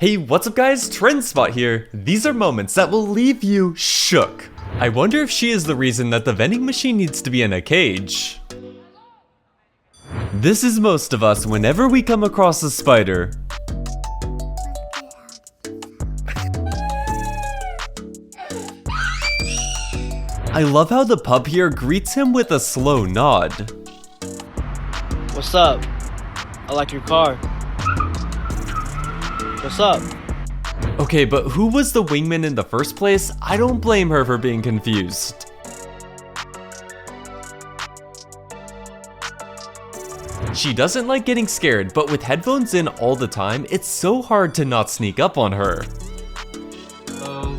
Hey, what's up guys? Trendspot here. These are moments that will leave you shook. I wonder if she is the reason that the vending machine needs to be in a cage. This is most of us whenever we come across a spider. I love how the pup here greets him with a slow nod. What's up? I like your car. What's up? Okay, but who was the wingman in the first place? I don't blame her for being confused. She doesn't like getting scared, but with headphones in all the time, it's so hard to not sneak up on her. Hello,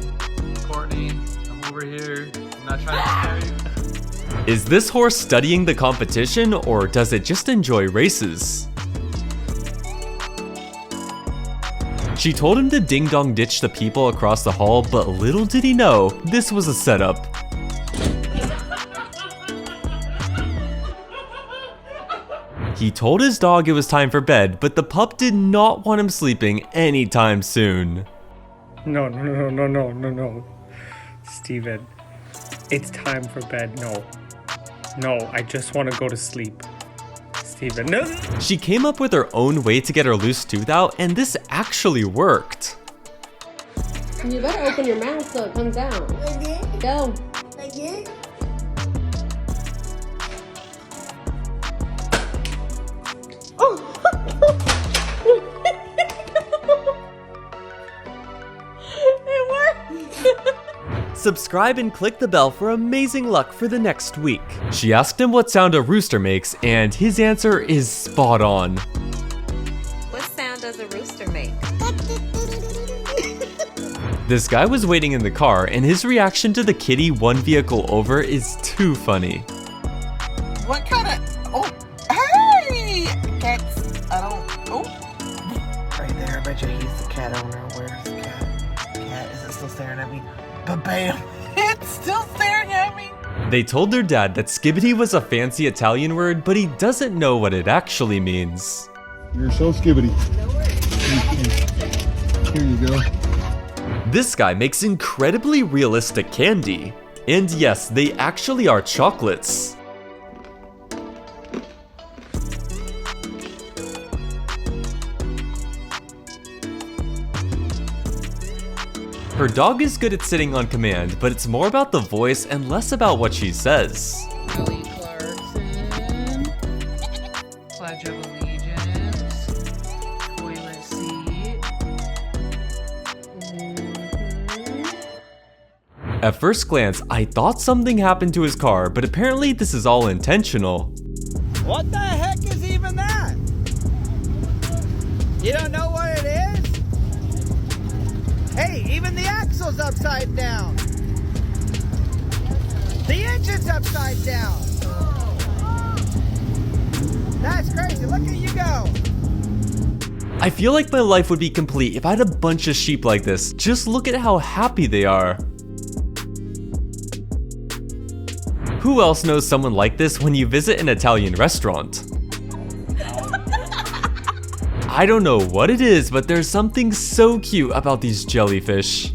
Courtney. I'm over here. I'm not trying to scare you. Is this horse studying the competition, or does it just enjoy races? She told him to ding-dong ditch the people across the hall, but little did he know, this was a setup. He told his dog it was time for bed, but the pup did not want him sleeping anytime soon. No. Steven, it's time for bed. No, I just want to go to sleep. Steven, no. She came up with her own way to get her loose tooth out, and this actually worked. You better open your mouth so it comes out. Go. Subscribe and click the bell for amazing luck for the next week. She asked him what sound a rooster makes, and his answer is spot on. What sound does a rooster make? This guy was waiting in the car, and his reaction to the kitty one vehicle over is too funny. What kind of... Oh, hey! Cats, I don't... Oh. Right there, I bet you he's the cat owner. Where's the cat? Cat, is it still staring at me? But bam! It's still staring at me! They told their dad that skibbity was a fancy Italian word, but he doesn't know what it actually means. You're so skibbity. Here you go. This guy makes incredibly realistic candy. And yes, they actually are chocolates. Her dog is good at sitting on command, but it's more about the voice and less about what she says. Kelly Clarkson. Pledge of Allegiance. Toilet seat. At first glance, I thought something happened to his car, but apparently this is all intentional. What the heck is even that? You don't know what it is? Hey, even the axle's upside down. The engine's upside down. That's crazy. Look at you go. I feel like my life would be complete if I had a bunch of sheep like this. Just look at how happy they are. Who else knows someone like this when you visit an Italian restaurant? I don't know what it is, but there's something so cute about these jellyfish.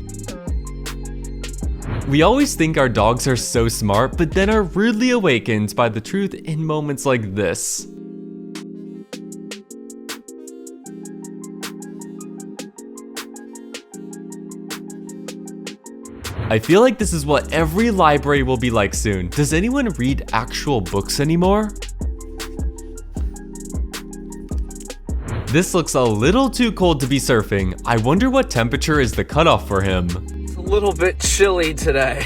We always think our dogs are so smart, but then are rudely awakened by the truth in moments like this. I feel like this is what every library will be like soon. Does anyone read actual books anymore? This looks a little too cold to be surfing. I wonder what temperature is the cutoff for him. It's a little bit chilly today.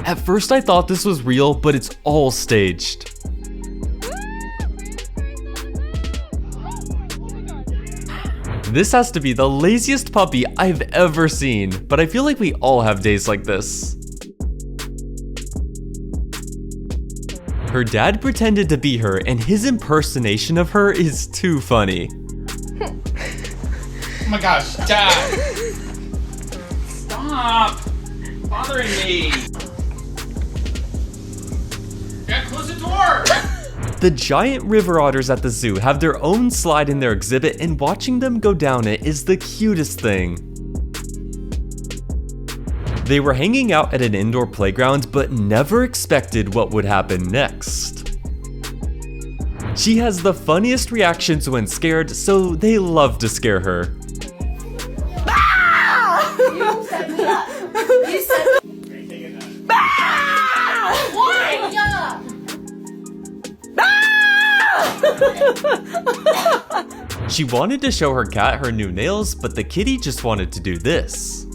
At first I thought this was real, but it's all staged. This has to be the laziest puppy I've ever seen, but I feel like we all have days like this. Her dad pretended to be her, and his impersonation of her is too funny. Oh my gosh, Dad! Stop bothering me! Yeah, close the door! The giant river otters at the zoo have their own slide in their exhibit, and watching them go down it is the cutest thing. They were hanging out at an indoor playground, but never expected what would happen next. She has the funniest reactions when scared, so they love to scare her. She wanted to show her cat her new nails, but the kitty just wanted to do this.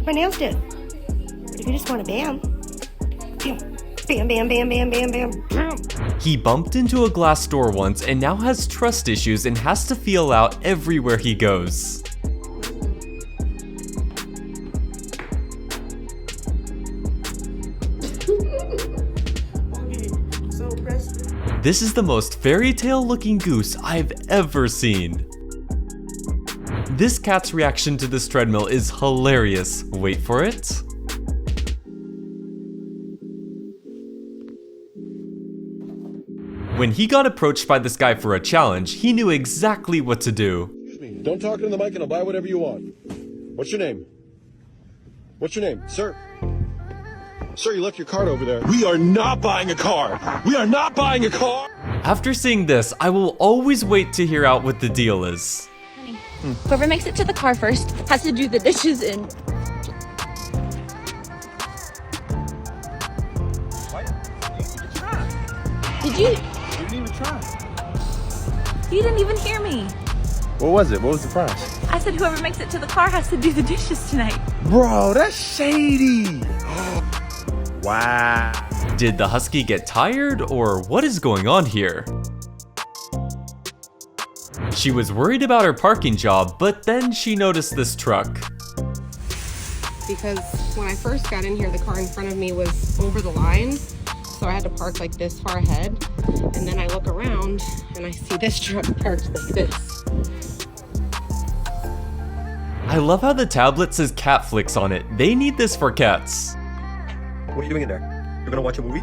My nails did. What if you just want to bam? Bam, bam, bam, bam, bam, bam, bam. He bumped into a glass door once and now has trust issues and has to feel out everywhere he goes. This is the most fairy tale looking goose I've ever seen. This cat's reaction to this treadmill is hilarious. Wait for it. When he got approached by this guy for a challenge, he knew exactly what to do. Excuse me, don't talk into the mic and I'll buy whatever you want. What's your name? What's your name, sir? Sir, you left your card over there. We are not buying a car. We are not buying a car. After seeing this, I will always wait to hear out what the deal is. Whoever makes it to the car first has to do the dishes in. Did you? You didn't even try. You didn't even hear me. What was it? What was the price? I said whoever makes it to the car has to do the dishes tonight. Bro, that's shady. Wow. Did the husky get tired, or what is going on here? She was worried about her parking job, but then she noticed this truck. Because when I first got in here, the car in front of me was over the line, so I had to park like this far ahead. And then I look around and I see this truck parked like this. I love how the tablet says cat flicks on it. They need this for cats. What are you doing in there? You're gonna watch a movie?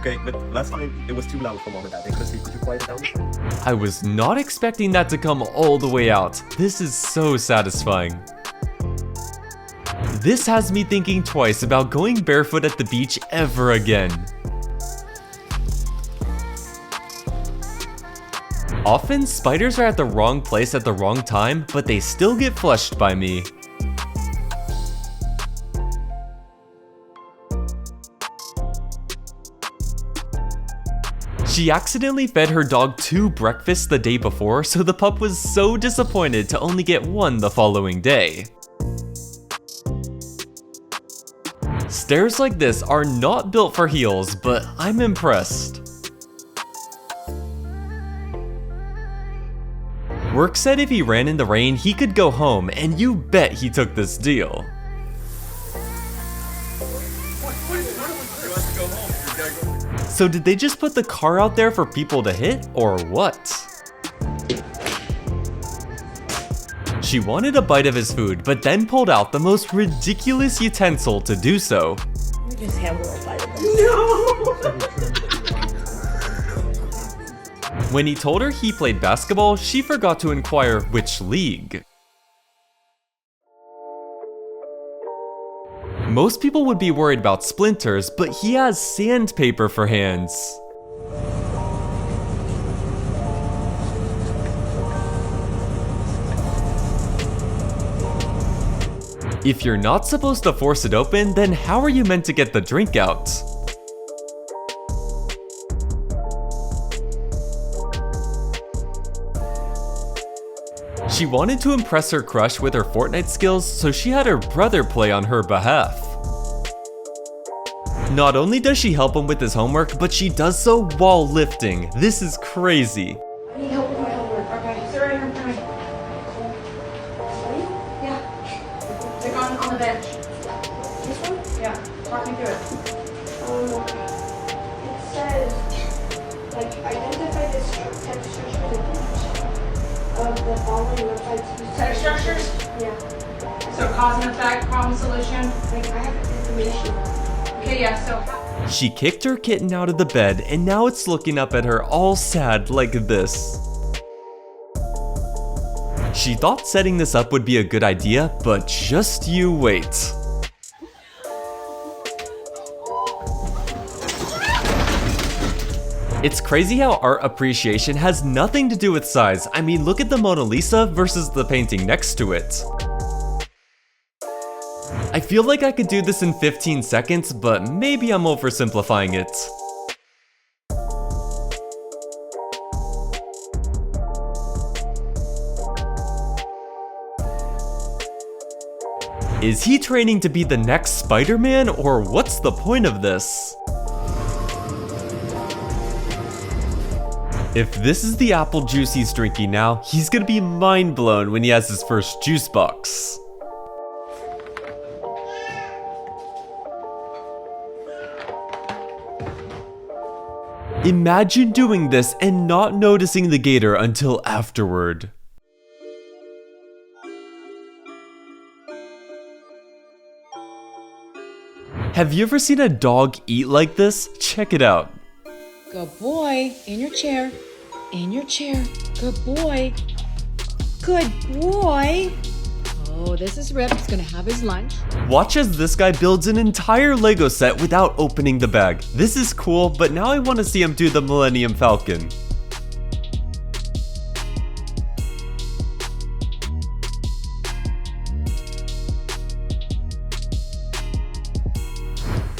Okay, but last time it was too loud for mom and dad. They couldn't sleep. Could you quiet it down? I was not expecting that to come all the way out. This is so satisfying. This has me thinking twice about going barefoot at the beach ever again. Often, spiders are at the wrong place at the wrong time, but they still get flushed by me. She accidentally fed her dog 2 breakfasts the day before, so the pup was so disappointed to only get 1 the following day. Stairs like this are not built for heels, but I'm impressed. Work said if he ran in the rain, he could go home, and you bet he took this deal. So did they just put the car out there for people to hit, or what? She wanted a bite of his food, but then pulled out the most ridiculous utensil to do so. Let me just have a little bite of this. No! When he told her he played basketball, she forgot to inquire which league. Most people would be worried about splinters, but he has sandpaper for hands. If you're not supposed to force it open, then how are you meant to get the drink out? She wanted to impress her crush with her Fortnite skills, so she had her brother play on her behalf. Not only does she help him with his homework, but she does so while lifting. This is crazy. I need help with my homework. Okay, sit right here in front of me. Yeah. Click on the bench. This one? Yeah. Talk me through it. It says, like, identify the text structures of the following websites. Text structures? Yeah. So cause and effect, problem solution. Like, I have information. Okay, yeah, so. She kicked her kitten out of the bed and now it's looking up at her all sad like this. She thought setting this up would be a good idea, but just you wait. It's crazy how art appreciation has nothing to do with size. I mean, look at the Mona Lisa versus the painting next to it. I feel like I could do this in 15 seconds, but maybe I'm oversimplifying it. Is he training to be the next Spider-Man, or what's the point of this? If this is the apple juice he's drinking now, he's gonna be mind blown when he has his first juice box. Imagine doing this and not noticing the gator until afterward. Have you ever seen a dog eat like this? Check it out. Good boy. In your chair. In your chair. Good boy. Good boy. Oh, this is Rip. He's gonna have his lunch. Watch as this guy builds an entire Lego set without opening the bag. This is cool, but now I want to see him do the Millennium Falcon.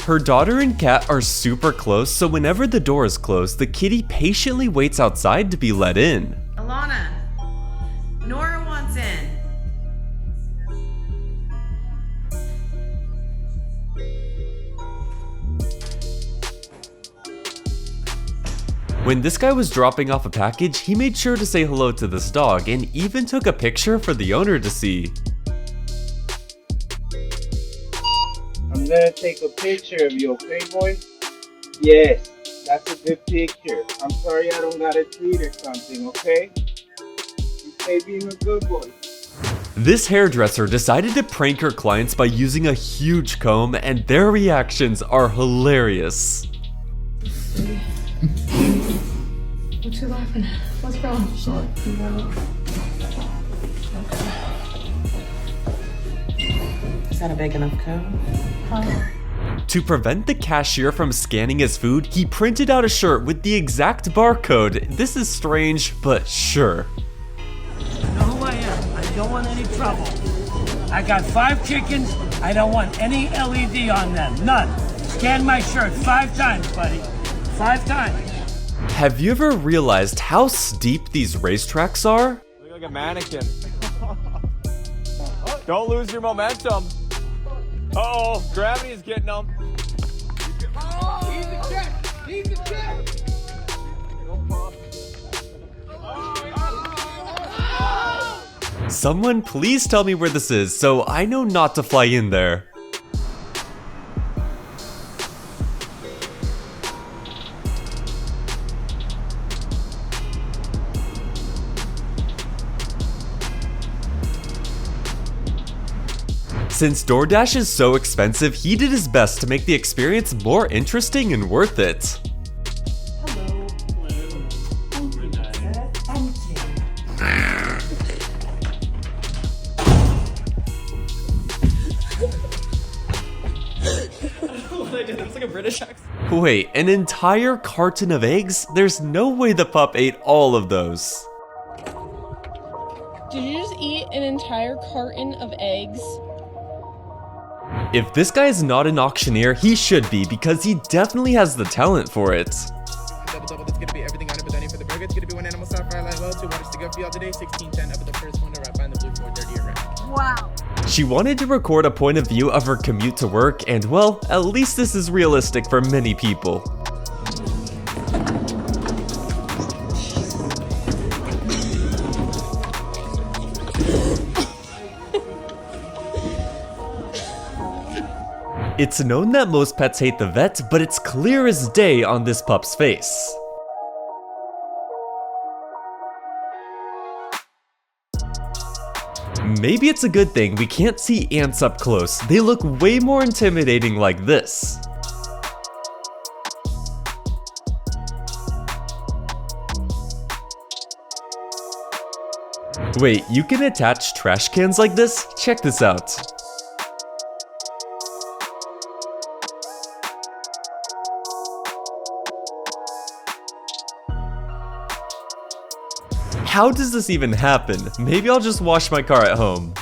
Her daughter and cat are super close, so whenever the door is closed, the kitty patiently waits outside to be let in. Alana, Nora wants in. When this guy was dropping off a package, he made sure to say hello to this dog and even took a picture for the owner to see. I'm gonna take a picture of you, okay, boy? Yes, that's a good picture. I'm sorry I don't got a tweet or something, okay? You stay being a good boy. This hairdresser decided to prank her clients by using a huge comb, and their reactions are hilarious. What you laughing at? What's wrong? Is that a big enough comb? To prevent the cashier from scanning his food, he printed out a shirt with the exact barcode. This is strange, but sure. You know who I am. I don't want any trouble. I got 5 chickens. I don't want any LED on them. None. Scan my shirt 5 times, buddy. 5 times. Have you ever realized how steep these racetracks are? Look like a mannequin. Don't lose your momentum. Uh-oh, gravity's getting them. Oh, he's a check. He's a check. Someone please tell me where this is so I know not to fly in there. Since DoorDash is so expensive, he did his best to make the experience more interesting and worth it. That's like a British accent. Wait, an entire carton of eggs? There's no way the pup ate all of those. Did you just eat an entire carton of eggs? If this guy is not an auctioneer, he should be, because he definitely has the talent for it. Double double, it's gonna be everything on it, but then for the burger, it's gonna be 1 animal style fried like well, 2 waters to go for y'all today, 1610 up at the first one to wrap behind the blue 430 and red. Wow. She wanted to record a point of view of her commute to work, and well, at least this is realistic for many people. It's known that most pets hate the vet, but it's clear as day on this pup's face. Maybe it's a good thing we can't see ants up close. They look way more intimidating like this. Wait, you can attach trash cans like this? Check this out. How does this even happen? Maybe I'll just wash my car at home.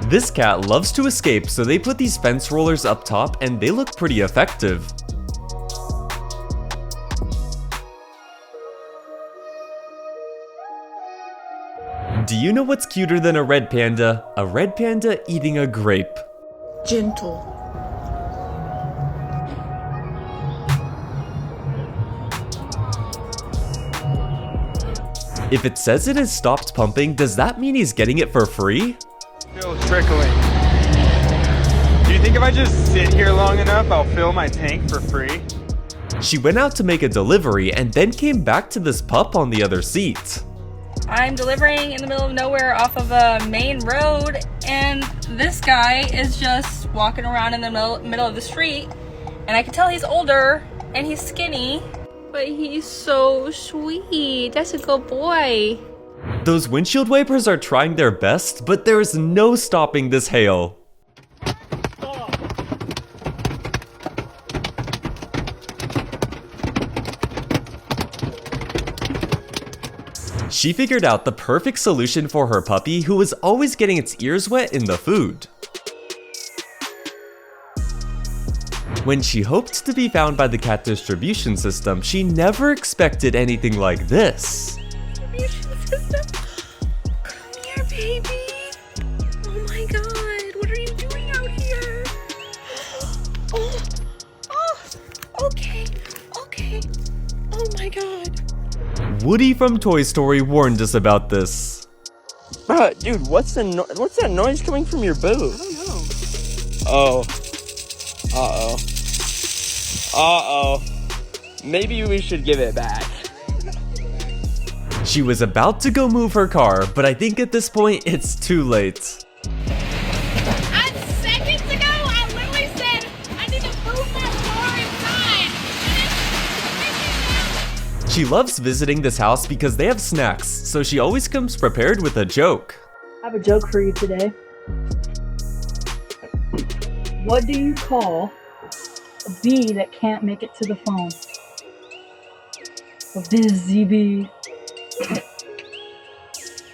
This cat loves to escape, so they put these fence rollers up top and they look pretty effective. Do you know what's cuter than a red panda? A red panda eating a grape. Gentle. If it says it has stopped pumping, does that mean he's getting it for free? Still trickling. Do you think if I just sit here long enough, I'll fill my tank for free? She went out to make a delivery and then came back to this pup on the other seat. I'm delivering in the middle of nowhere off of a main road, and this guy is just walking around in the middle of the street, and I can tell he's older and he's skinny, but he's so sweet. That's a good boy. Those windshield wipers are trying their best, but there is no stopping this hail. She figured out the perfect solution for her puppy, who was always getting its ears wet in the food. When she hoped to be found by the cat distribution system, she never expected anything like this. Distribution system? Come here, baby. Oh my god, what are you doing out here? Okay. Oh my god. Woody from Toy Story warned us about this. Dude, what's that noise coming from your boot? I don't know. Oh. Uh-oh. Uh-oh. Maybe we should give it back. She was about to go move her car, but I think at this point it's too late. Seconds ago, I literally said I need to move that car inside. She loves visiting this house because they have snacks, so she always comes prepared with a joke. I have a joke for you today. What do you call a bee that can't make it to the phone? A busy bee.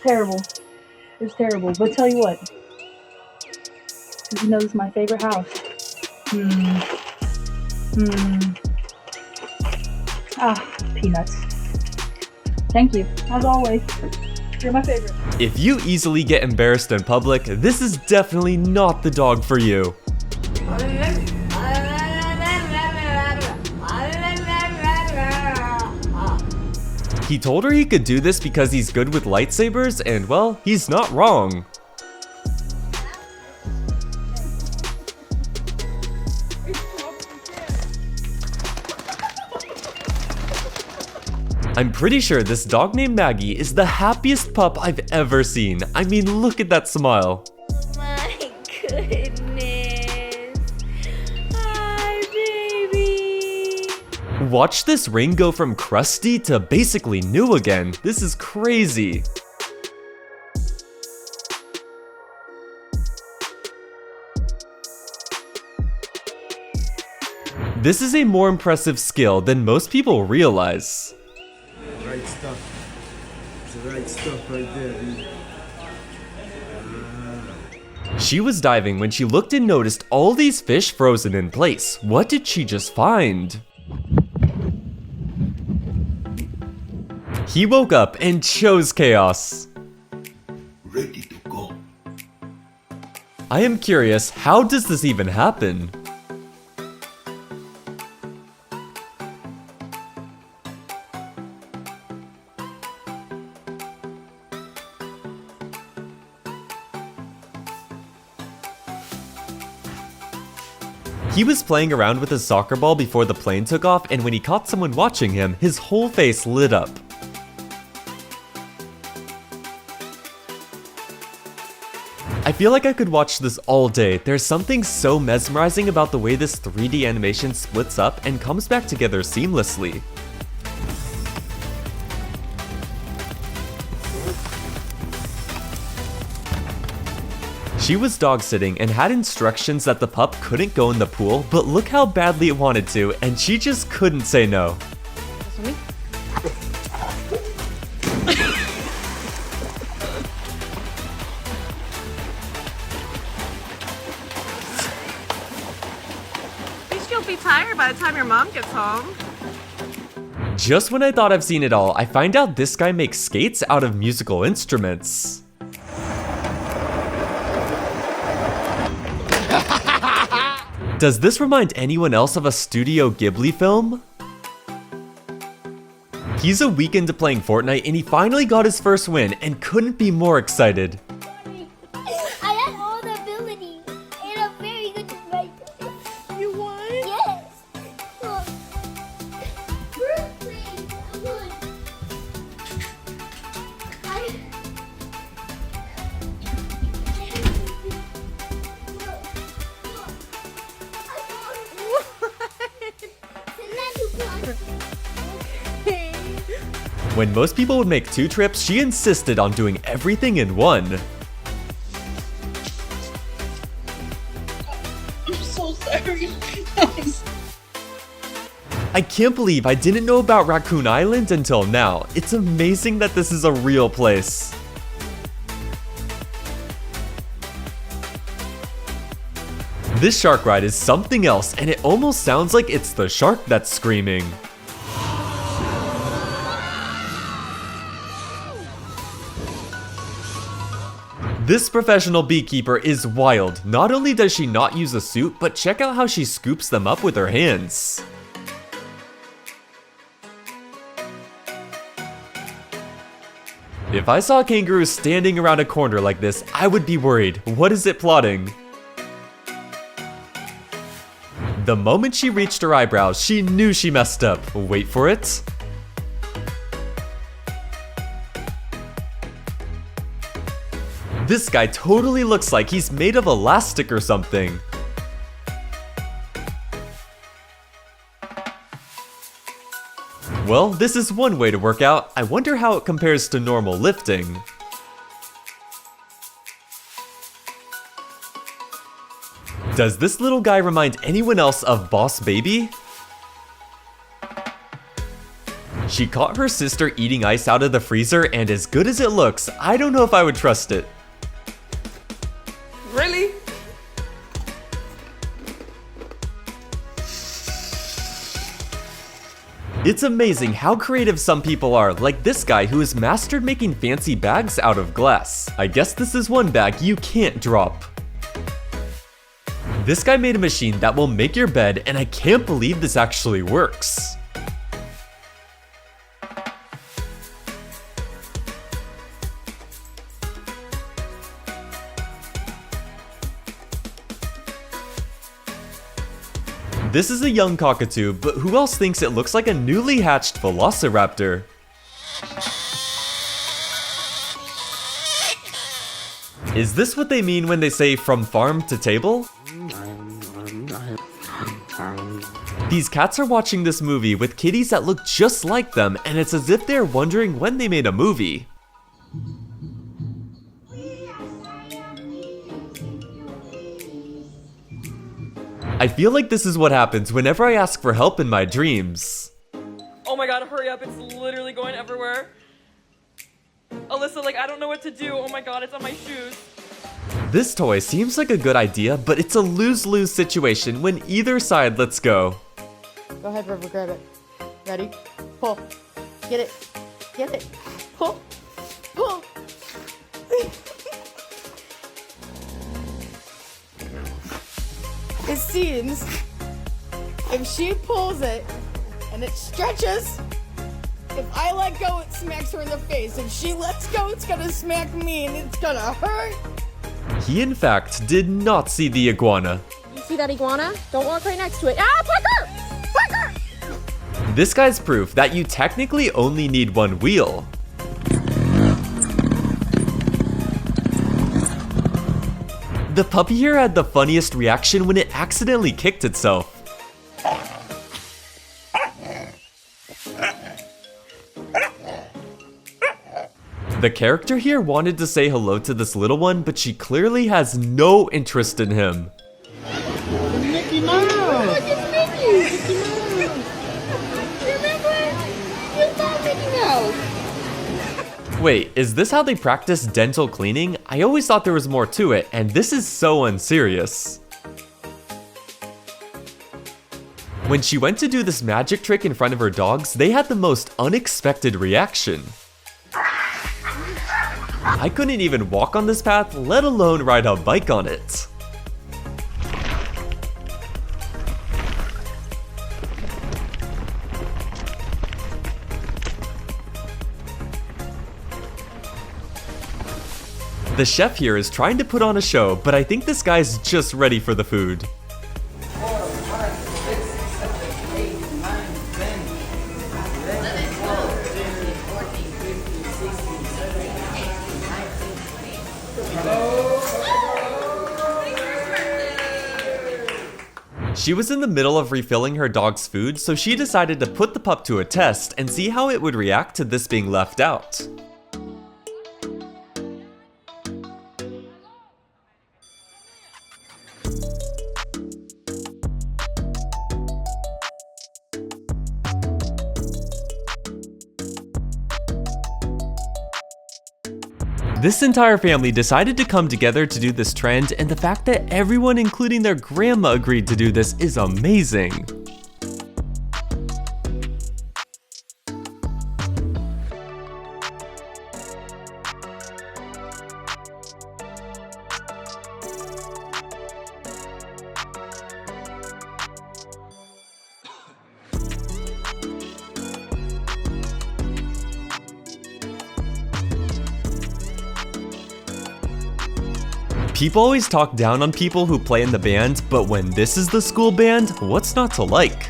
Terrible. It's terrible, but tell you what. Did you know this is my favorite house? Peanuts. Thank you, as always. You're my favorite. If you easily get embarrassed in public, this is definitely not the dog for you. He told her he could do this because he's good with lightsabers, and well, he's not wrong. I'm pretty sure this dog named Maggie is the happiest pup I've ever seen. I mean, look at that smile. My goodness. Hi, baby. Watch this ring go from crusty to basically new again. This is crazy. This is a more impressive skill than most people realize. Right stuff. It's the right stuff right there, dude. She was diving when she looked and noticed all these fish frozen in place. What did she just find? He woke up and chose chaos. Ready to go. I am curious, how does this even happen? He was playing around with his soccer ball before the plane took off, and when he caught someone watching him, his whole face lit up. I feel like I could watch this all day. There's something so mesmerizing about the way this 3D animation splits up and comes back together seamlessly. She was dog sitting and had instructions that the pup couldn't go in the pool, but look how badly it wanted to, and she just couldn't say no. You'll be tired by the time your mom gets home. Just when I thought I've seen it all, I find out this guy makes skates out of musical instruments. Does this remind anyone else of a Studio Ghibli film? He's a week into playing Fortnite and he finally got his first win and couldn't be more excited. I have all the abilities and I'm very good at my job. You won? Yes. Look. First place, I won. When most people would make 2 trips, she insisted on doing everything in one. I'm so sorry. I can't believe I didn't know about Raccoon Island until now. It's amazing that this is a real place. This shark ride is something else, and it almost sounds like it's the shark that's screaming. This professional beekeeper is wild. Not only does she not use a suit, but check out how she scoops them up with her hands. If I saw a kangaroo standing around a corner like this, I would be worried. What is it plotting? The moment she reached her eyebrows, she knew she messed up. Wait for it. This guy totally looks like he's made of elastic or something. Well, this is one way to work out. I wonder how it compares to normal lifting. Does this little guy remind anyone else of Boss Baby? She caught her sister eating ice out of the freezer, and as good as it looks, I don't know if I would trust it. Really? It's amazing how creative some people are, like this guy who has mastered making fancy bags out of glass. I guess this is one bag you can't drop. This guy made a machine that will make your bed, and I can't believe this actually works. This is a young cockatoo, but who else thinks it looks like a newly hatched velociraptor? Is this what they mean when they say from farm to table? These cats are watching this movie with kitties that look just like them, and it's as if they're wondering when they made a movie. I feel like this is what happens whenever I ask for help in my dreams. Oh my god, hurry up, it's literally going everywhere. Alyssa, like, I don't know what to do. Oh my god, it's on my shoes. This toy seems like a good idea, but it's a lose-lose situation when either side lets go. Go ahead, River, grab it. Ready? Pull. Get it. Get it. Pull. Pull. It seems if she pulls it and it stretches, if I let go, it smacks her in the face. If she lets go, it's gonna smack me and it's gonna hurt. He, in fact, did not see the iguana. You see that iguana? Don't walk right next to it. Ah, Parker! Parker! This guy's proof that you technically only need one wheel. The puppy here had the funniest reaction when it accidentally kicked itself. The character here wanted to say hello to this little one, but she clearly has no interest in him. Mickey Mouse! Look, it's Mickey! Mickey Mouse! Remember? You saw Mickey Mouse! Wait, is this how they practice dental cleaning? I always thought there was more to it, and this is so unserious. When she went to do this magic trick in front of her dogs, they had the most unexpected reaction. I couldn't even walk on this path, let alone ride a bike on it. The chef here is trying to put on a show, but I think this guy's just ready for the food. She was in the middle of refilling her dog's food, so she decided to put the pup to a test and see how it would react to this being left out. This entire family decided to come together to do this trend, and the fact that everyone, including their grandma, agreed to do this is amazing. People always talk down on people who play in the band, but when this is the school band, what's not to like?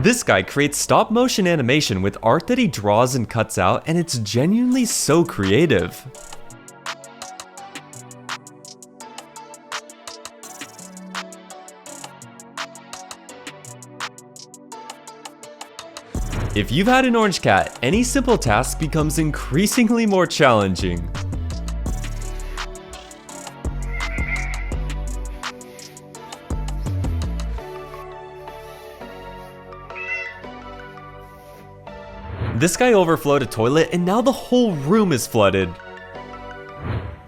This guy creates stop motion animation with art that he draws and cuts out, and it's genuinely so creative. If you've had an orange cat, any simple task becomes increasingly more challenging. This guy overflowed a toilet and now the whole room is flooded.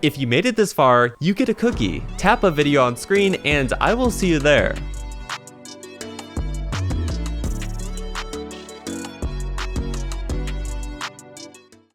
If you made it this far, you get a cookie. Tap a video on screen and I will see you there.